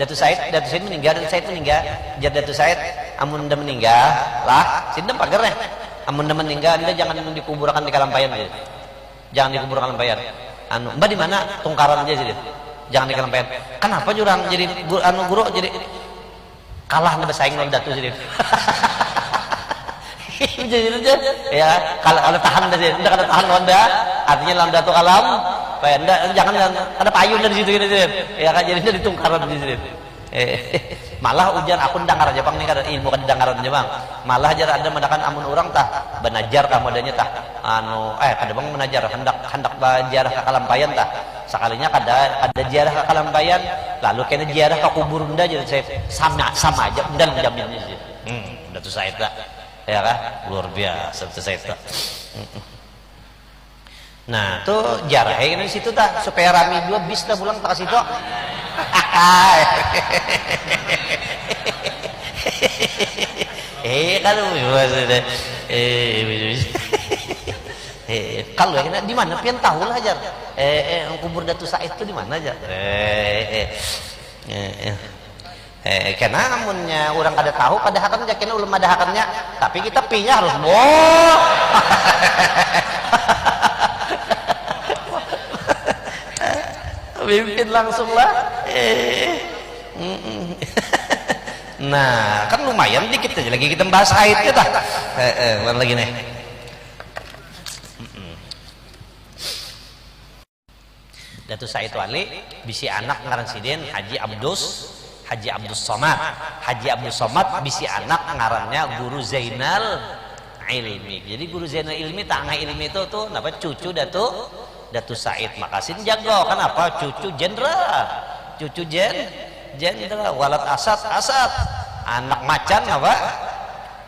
Datu Said meninggal, jar Datu Said amun da meninggal lah sindem pagernya amun da meninggal dia jangan dikuburkan di Kalampayan gitu. Jangan dikuburkan Kalampayan. Anu mbak di mana tungkaran aja sih, jangan di Kalampayan. Kenapa jurang jadi guru jadi kalah nih bersaing lawan Datu sih. Jadi aja ya kalau tahan dah sih, enggak ada tahan lawan dah, artinya lawan Datu kalam, jangan ada payung dari situ gitu ya kan jadinya ditungkaran di situ. Malah ujar aku dengar aja bang nih kada ilmu kan dengaran aja bang, malah ajar ada mendakan amun orang tah benajar kamu adanya tah kada bang menajar hendak bajar ke Kalampayan tah sekalinya ada jarah ke Kalampayan lalu kena jarah ke kubur unda jadi saya sama aja unda jaminnya sih. Datu Said tak ya kan luar biasa Datu Said tak. Nah tuh jarah ini situ tah supaya rame dua bis tah pulang tak situ. Kalau kalau ya di mana pian tahu lah aja kubur Datu Said itu di mana aja karena amunnya orang kada tahu kada hakan aja kena ulama ada hakannya tapi kita pinya harus mimpin langsung lah. Nah kan lumayan dikit aja lagi kita bahas haid kita mana lagi nih. Datu Said Wali bisi anak ngaran siden Haji Abdus Somad. Haji Abdus Somad bisi anak ngarannya Guru Zainal Ilmi. Jadi Guru Zainal Ilmi tangga ilmi itu tuh apa cucu Datu Said. Makasin jago kenapa cucu jenderal walad asad anak macan apa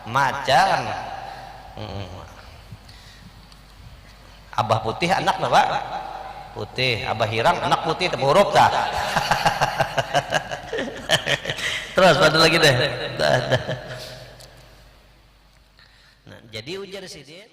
macan abah putih anak apa putih abah hirang anak putih tepuk huruf dah. Terus pada lagi deh. Nah, jadi ujar sidin